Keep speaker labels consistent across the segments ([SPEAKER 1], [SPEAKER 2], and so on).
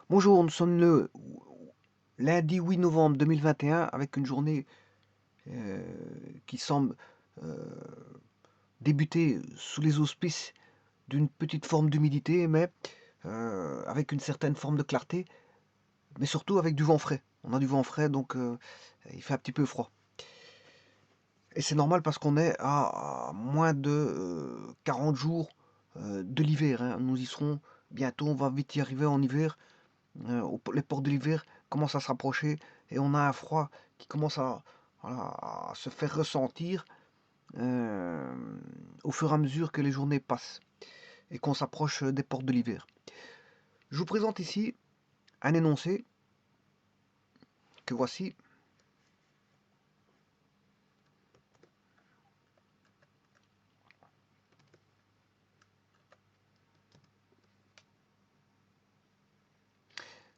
[SPEAKER 1] Bonjour, nous sommes le lundi 8 novembre 2021 avec une journée euh, qui semble euh, débuter sous les auspices d'une petite forme d'humidité, mais avec une certaine forme de clarté, mais surtout avec du vent frais. On a du vent frais, donc il fait un petit peu froid. Et c'est normal parce qu'on est à moins de 40 jours de l'hiver, hein. Nous y serons bientôt, on va vite y arriver en hiver. Les portes de l'hiver commencent à se rapprocher et on a un froid qui commence voilà, à se faire ressentir euh, au fur et à mesure que les journées passent et qu'on s'approche des portes de l'hiver. Je vous présente ici un énoncé que voici.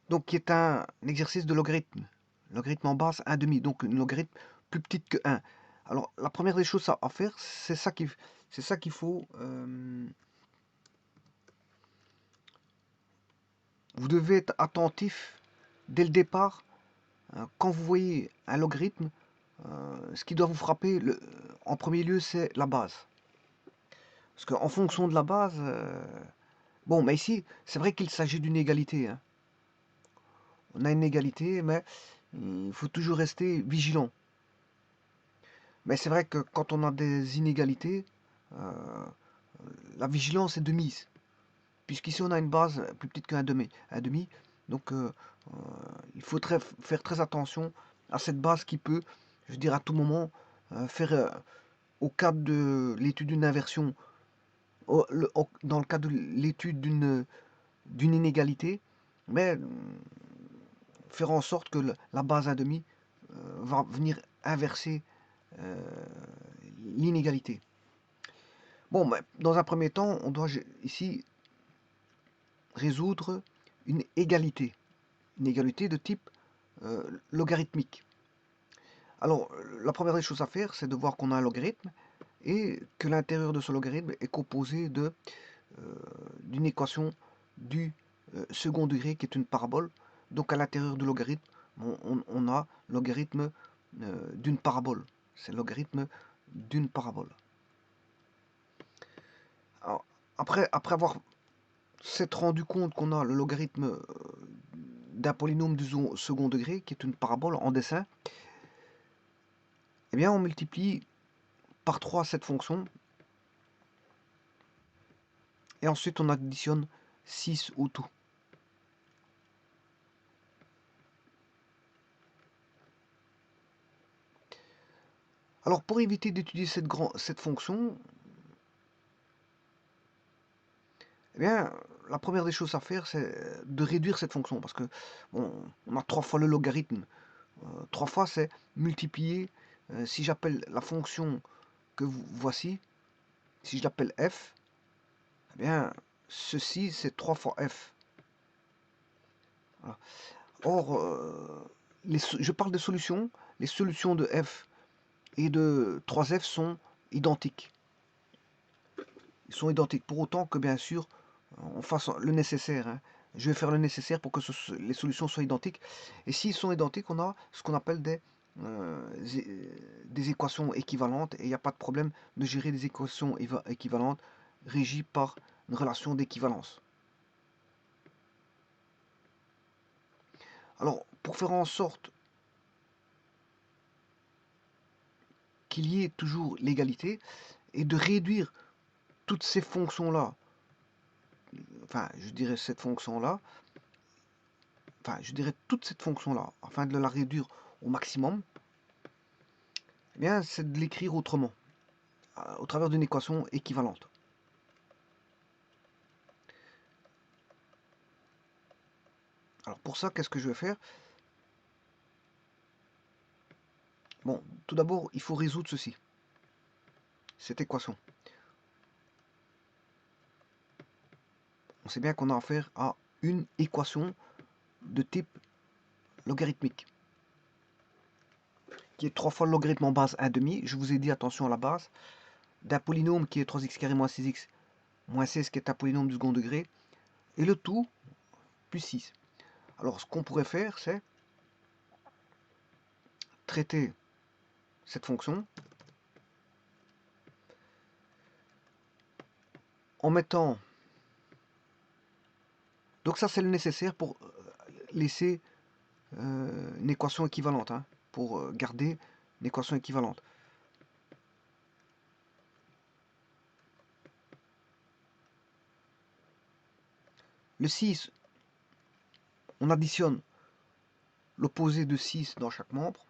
[SPEAKER 1] Donc qui est un exercice de logarithme. Logarithme en base 1,5, donc une logarithme plus petite que 1. Alors la première des choses à faire, c'est ça qu'il faut. Vous devez être attentif dès le départ. Quand vous voyez un logarithme, ce qui doit vous frapper en premier lieu, c'est la base. Parce qu'en fonction de la base, bon, mais ici, c'est vrai qu'il s'agit d'une égalité, hein. On a une égalité, mais il faut toujours rester vigilant. Mais c'est vrai que quand on a des inégalités, euh, la vigilance est de mise. Puisqu'ici, on a une base plus petite qu'un demi. Un demi, donc, il faut faire très attention à cette base qui peut, je veux dire, à tout moment, faire au cas de l'étude d'une inversion, dans le cas de l'étude d'une inégalité, mais faire en sorte que la base 1,5 va venir inverser euh, l'inégalité. Bon, mais dans un premier temps, on doit ici résoudre une égalité de type logarithmique. Alors, la première des choses à faire, c'est de voir qu'on a un logarithme et que l'intérieur de ce logarithme est composé d'une équation du second degré qui est une parabole. Donc à l'intérieur du logarithme, on a logarithme d'une parabole. C'est le logarithme d'une parabole. Alors, après avoir s'être rendu compte qu'on a le logarithme d'un polynôme du second degré, qui est une parabole en dessin, eh bien on multiplie par 3 cette fonction, et ensuite on additionne 6 au tout. Alors pour éviter d'étudier cette fonction, eh bien, la première des choses à faire, c'est de réduire cette fonction, parce que on a 3 fois le logarithme. 3 fois, c'est multiplier, si j'appelle la fonction que voici, si je l'appelle f, eh bien, ceci, c'est 3 fois f. Voilà. Or, je parle de solutions, les solutions de f et de 3f sont identiques. Ils sont identiques, pour autant que, bien sûr, on fasse le nécessaire, hein. Je vais faire le nécessaire pour que les solutions soient identiques. Et s'ils sont identiques, on a ce qu'on appelle des équations équivalentes. Et il n'y a pas de problème de gérer des équations équivalentes régies par une relation d'équivalence. Alors, pour faire en sorte qu'il y ait toujours l'égalité et de réduire toutes ces fonctions-là, enfin, je dirais cette fonction-là, enfin, je dirais toute cette fonction-là, afin de la réduire au maximum, eh bien, c'est de l'écrire autrement, au travers d'une équation équivalente. Alors pour ça, qu'est-ce que je vais faire? Bon, tout d'abord, il faut résoudre ceci, cette équation. On sait bien qu'on a affaire à une équation de type logarithmique, qui est 3 fois le logarithme en base 1,5. Je vous ai dit, attention à la base, d'un polynôme qui est 3x carré moins 6x moins 16, qui est un polynôme du second degré, et le tout plus 6. Alors, ce qu'on pourrait faire, c'est traiter cette fonction en mettant... Donc ça, c'est le nécessaire pour laisser une équation équivalente, hein, pour garder une équation équivalente. Le 6, on additionne l'opposé de 6 dans chaque membre.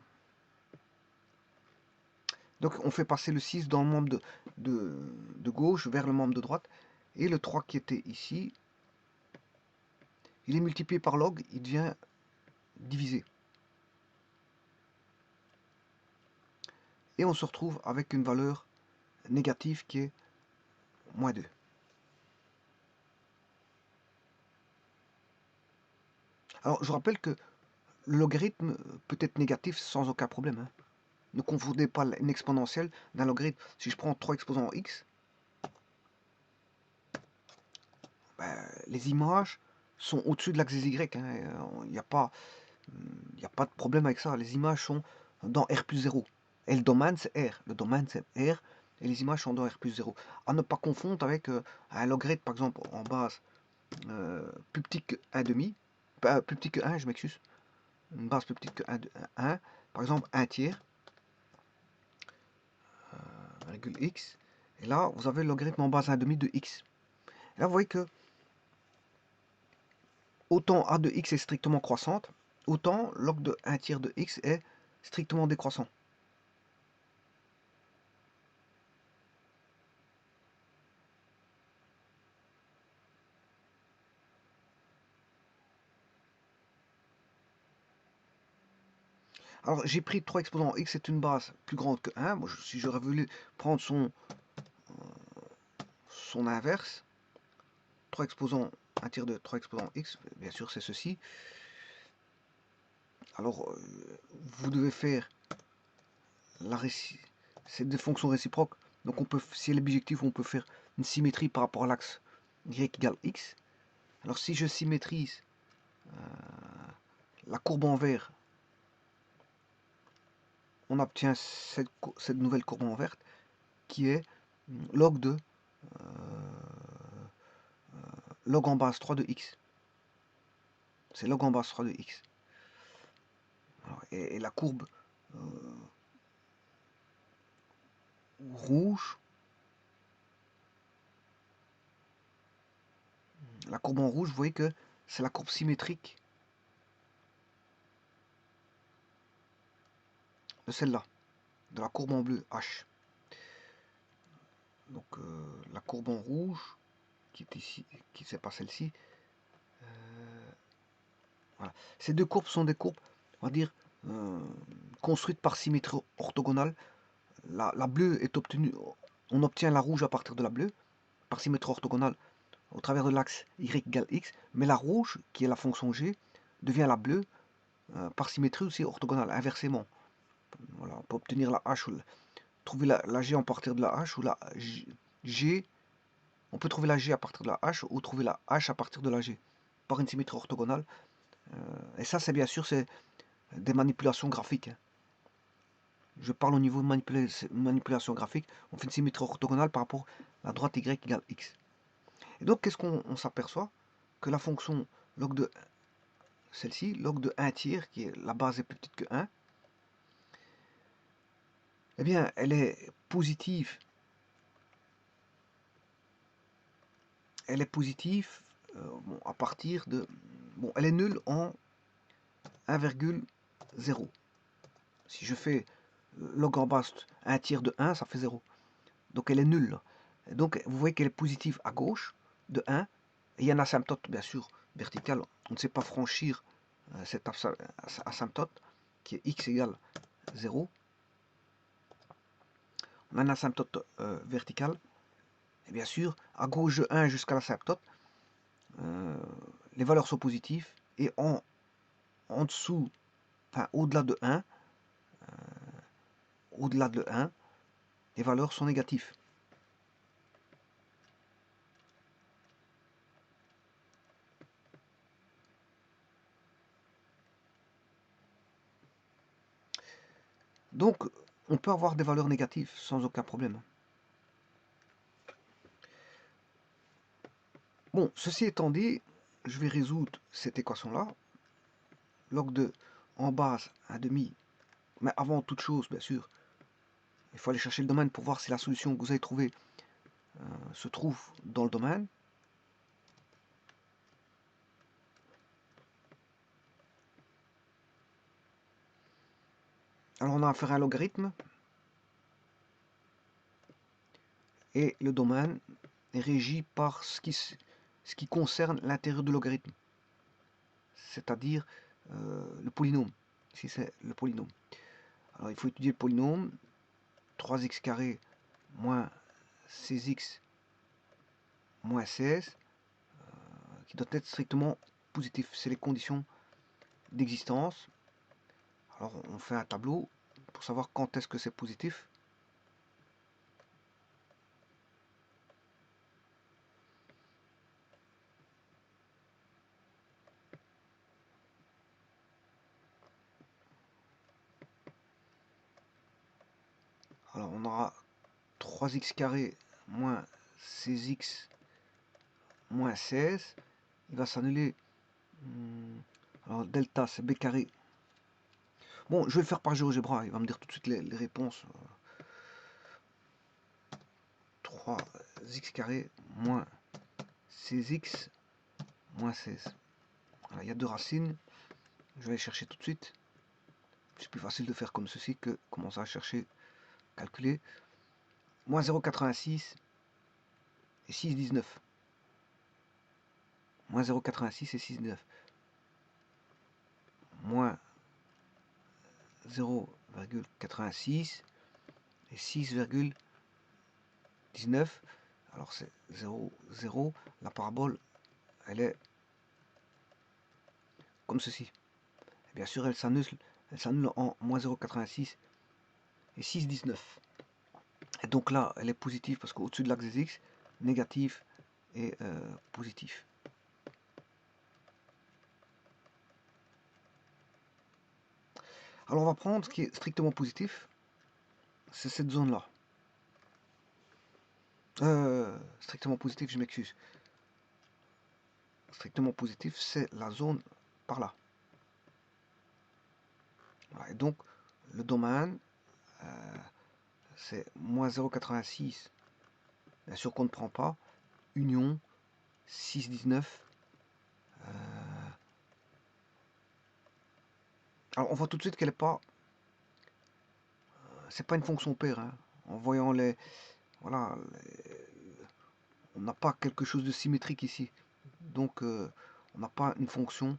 [SPEAKER 1] Donc on fait passer le 6 dans le membre de gauche vers le membre de droite. Et le 3 qui était ici, il est multiplié par log, il devient divisé. Et on se retrouve avec une valeur négative qui est moins 2. Alors je rappelle que le logarithme peut être négatif sans aucun problème, hein. Ne confondez pas une exponentielle d'un logarithme. Si je prends 3 exposants x, ben, les images sont au-dessus de l'axe des y. Il n'y a pas de problème avec ça. Les images sont dans R plus 0. Et le domaine, c'est R. Le domaine, c'est R. Et les images sont dans R plus 0. À ne pas confondre avec un logarithme, par exemple, en base plus petit que 1,5. Plus petit que 1, je m'excuse. Une base plus petite que 1. Par exemple, 1 tiers. Virgule x. Et là, vous avez le logarithme en base 1,5 de x. Et là, vous voyez que autant a de x est strictement croissante, autant log de 1 tiers de x est strictement décroissant. Alors j'ai pris 3 exposants x, c'est une base plus grande que 1. Moi, si j'aurais voulu prendre son inverse, 3 exposants, 1 tiers de 3 exposants x, bien sûr c'est ceci. Alors vous devez faire c'est des fonctions réciproques. Donc on peut, si elle est bijective, on peut faire une symétrie par rapport à l'axe y égale x. Alors si je symétrise la courbe en vert, on obtient cette nouvelle courbe en verte qui est log de log en base 3 de x. C'est log en base 3 de x. Alors, et la courbe rouge, la courbe en rouge, vous voyez que c'est la courbe symétrique de celle-là, de la courbe en bleu H. Donc la courbe en rouge, qui est ici, qui c'est pas celle-ci. Voilà. Ces deux courbes sont des courbes, on va dire, construites par symétrie orthogonale. La bleue est obtenue, on obtient la rouge à partir de la bleue, par symétrie orthogonale, au travers de l'axe y égale x, mais la rouge, qui est la fonction g, devient la bleue par symétrie aussi orthogonale, inversement. Voilà, on peut obtenir la h, trouver la g à partir de la h, ou la g, on peut trouver la g à partir de la h, ou trouver la h à partir de la g, par une symétrie orthogonale. Et ça, c'est bien sûr, c'est des manipulations graphiques. Je parle au niveau de manipulation graphique. On fait une symétrie orthogonale par rapport à droite y égale x. Et donc, qu'est-ce qu'on s'aperçoit? Que la fonction log de celle-ci, log de 1 tiers, qui est la base est plus petite que 1, eh bien, elle est positive. Elle est positive bon, à partir de... Bon, elle est nulle en 1,0. Si je fais log en base 1 tiers de 1, ça fait 0. Donc elle est nulle. Et donc vous voyez qu'elle est positive à gauche de 1. Et il y a un asymptote, bien sûr, vertical. On ne sait pas franchir cet asymptote qui est x égale 0. On a un asymptote vertical. Et bien sûr, à gauche de 1 jusqu'à l'asymptote, les valeurs sont positives. Et en dessous, enfin au-delà de 1, les valeurs sont négatives. Donc, on peut avoir des valeurs négatives sans aucun problème. Bon, ceci étant dit, je vais résoudre cette équation-là. Log de en base un demi, mais avant toute chose, bien sûr, il faut aller chercher le domaine pour voir si la solution que vous avez trouvée se trouve dans le domaine. Alors on a affaire à un logarithme, et le domaine est régi par ce qui concerne l'intérieur du logarithme, c'est-à-dire le polynôme. Ici c'est le polynôme. Alors il faut étudier le polynôme 3x carré moins 6x moins 16 qui doit être strictement positif. C'est les conditions d'existence. Alors on fait un tableau pour savoir quand est-ce que c'est positif. Alors on aura 3x carré moins 6x moins 16. Il va s'annuler. Alors delta c'est b carré. Bon, je vais le faire par GeoGebra, il va me dire tout de suite les réponses. 3x carré moins 6x moins 16. Voilà, il y a deux racines. Je vais les chercher tout de suite. C'est plus facile de faire comme ceci que commencer à chercher, calculer. Moins 0,86 et 6,19. Moins 0,86 et 6,19. Moins 0,86 et 6,19. Alors c'est 0, 0. La parabole, elle est comme ceci. Et bien sûr, elle s'annule en moins 0,86 et 6,19. Et donc là, elle est positive parce qu'au-dessus de l'axe des x, négatif et positif. Alors on va prendre ce qui est strictement positif, c'est cette zone-là. Strictement positif, je m'excuse. Strictement positif, c'est la zone par là. Voilà, et donc, le domaine, c'est moins 0,86. Bien sûr qu'on ne prend pas. Union 6,19. Alors, on voit tout de suite qu'elle n'est pas... c'est pas une fonction paire. Hein. En voyant les... Voilà, on n'a pas quelque chose de symétrique ici. Donc, on n'a pas une fonction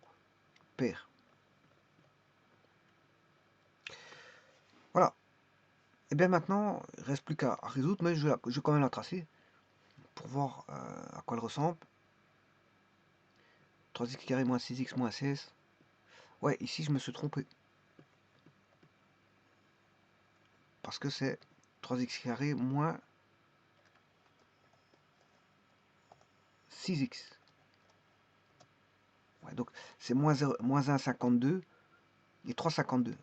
[SPEAKER 1] paire. Voilà. Et bien maintenant, il ne reste plus qu'à résoudre, mais je vais quand même la tracer pour voir à quoi elle ressemble. 3x carré moins 6x moins 16. Ouais, ici je me suis trompé. Parce que c'est 3x carré moins 6x. Ouais, donc c'est moins 1,52 et 3,52.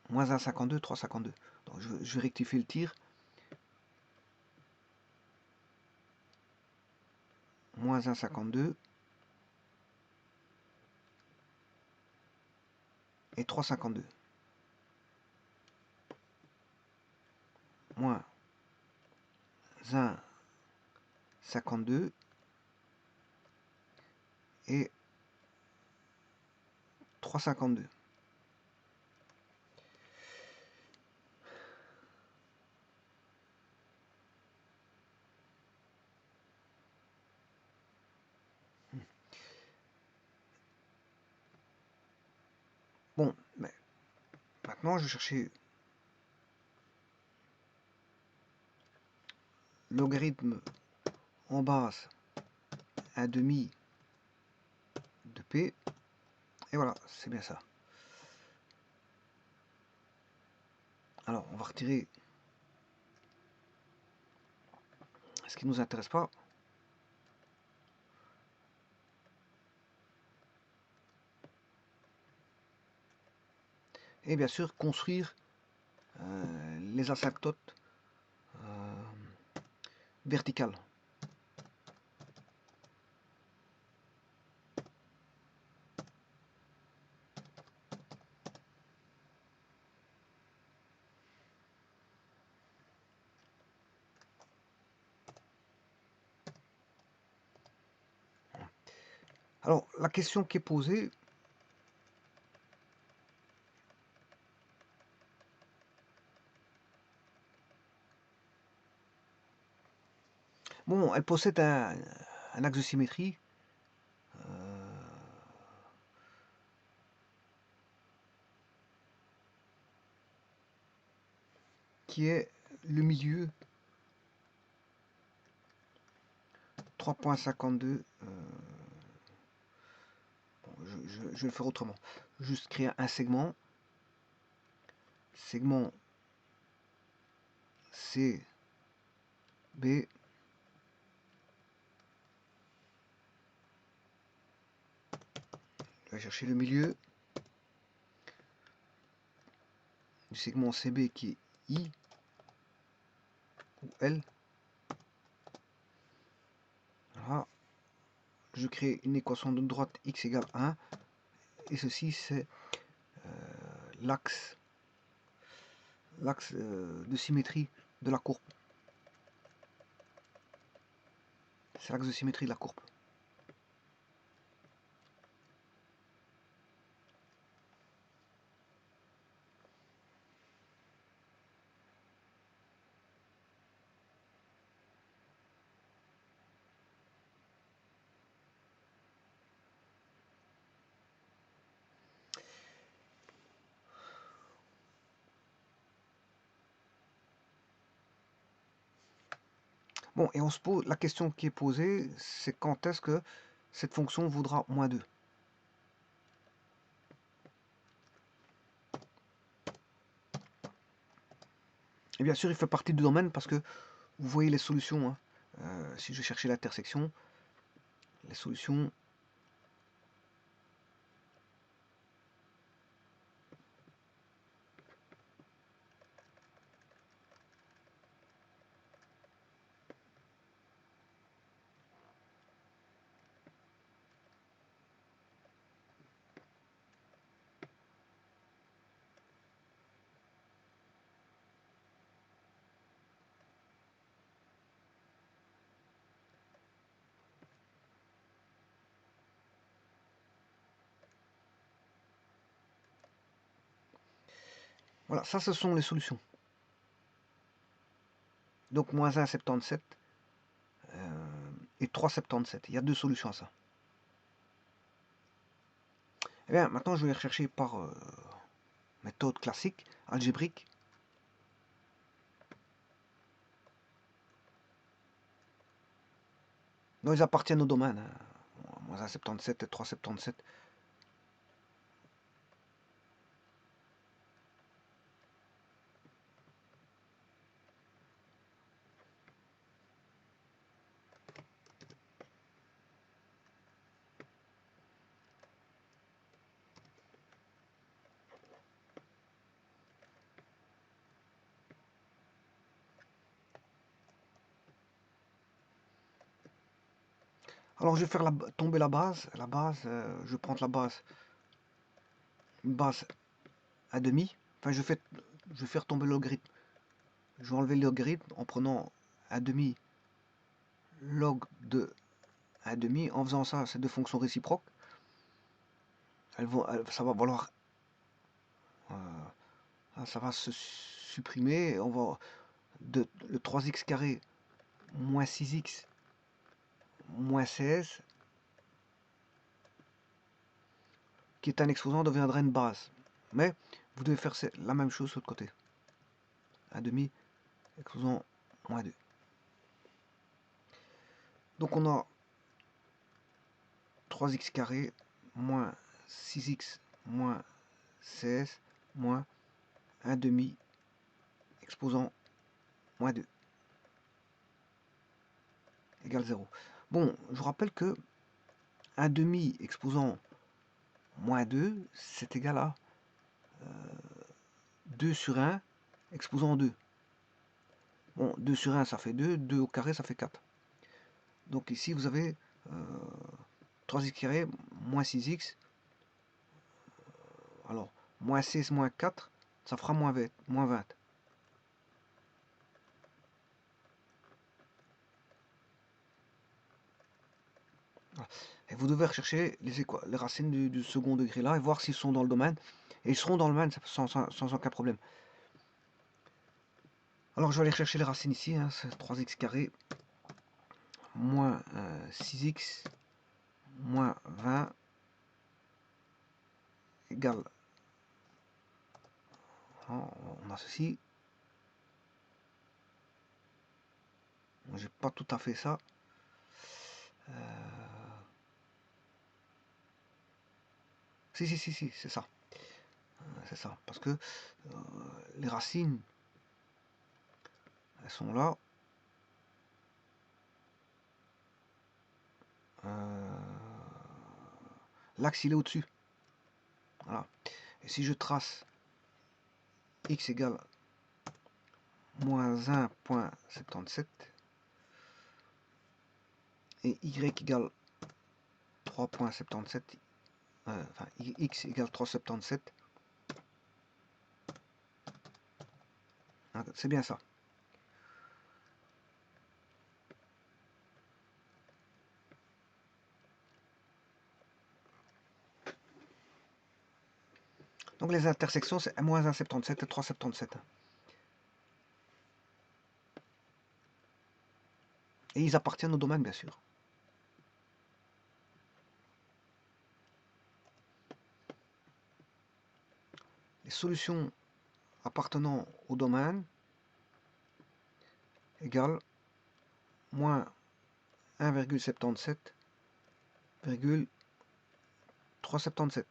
[SPEAKER 1] Moins 1,52, 3,52. Donc je vais rectifier le tir. Moins 1,52 et 3,52. Moins 1,52 et 3,52. Bon, mais maintenant je vais chercher logarithme en base 1 demi de P. Et voilà, c'est bien ça. Alors, on va retirer ce qui ne nous intéresse pas. Et bien sûr, construire les asymptotes verticales. Alors, la question qui est posée, bon, elle possède un axe de symétrie qui est le milieu 3.52. Bon, je vais le faire autrement. Juste créer un segment C, B, je vais chercher le milieu du segment CB qui est I ou L. Voilà. Je crée une équation de droite x égale 1 et ceci c'est l'axe de symétrie de la courbe. C'est l'axe de symétrie de la courbe. Bon, et on se pose, la question qui est posée, c'est quand est-ce que cette fonction vaudra moins 2. Et bien sûr, il fait partie du domaine parce que vous voyez les solutions. Hein. Si je cherchais l'intersection, les solutions, voilà, ça ce sont les solutions. Donc moins 1,77 et 3,77. Il y a deux solutions à ça. Et bien maintenant je vais rechercher par méthode classique, algébrique. Non, ils appartiennent au domaine. Hein. Moins 1,77 et 3,77. Alors je vais faire tomber la base. La base, je vais prendre la base, une base à demi. Enfin, je vais faire tomber le logarithme. Je vais enlever le logarithme en prenant un demi log de un demi. En faisant ça, ces deux fonctions réciproques, ça va valoir, ça va se supprimer. On va le 3x carré moins 6x moins 16 qui est un exposant deviendra une base. Mais vous devez faire la même chose de l'autre côté. Un demi exposant moins 2. Donc on a 3x carré moins 6x moins 16 moins 1 demi exposant moins 2 égale 0. Bon, je vous rappelle que 1 demi exposant moins 2, c'est égal à 2 sur 1 exposant en 2. Bon, 2 sur 1, ça fait 2, 2 au carré, ça fait 4. Donc ici, vous avez 3x carré moins 6x. Alors, moins 16 moins 4, ça fera moins 20. Voilà. Et vous devez rechercher les racines du second degré là et voir s'ils sont dans le domaine. Et ils seront dans le domaine sans aucun problème. Alors je vais aller chercher les racines ici, hein, c'est 3x carré moins 6x moins 20 égale, on a ceci. J'ai pas tout à fait ça. Si, c'est ça. C'est ça. Parce que les racines, elles sont là. L'axe, il est au-dessus. Voilà. Et si je trace x égale moins 1,77 et y égale 3,77, enfin x égale 3,77, c'est bien ça. Donc les intersections, c'est moins 1,77 et 3,77. Et ils appartiennent au domaine, bien sûr. Les solutions appartenant au domaine égale moins 1,77,377.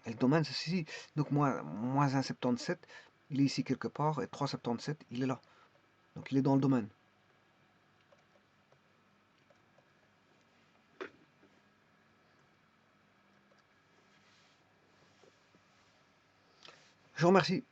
[SPEAKER 1] Et le domaine, c'est ici. Donc moins 1,77, il est ici quelque part, et 3,77, il est là. Donc il est dans le domaine. Je vous remercie.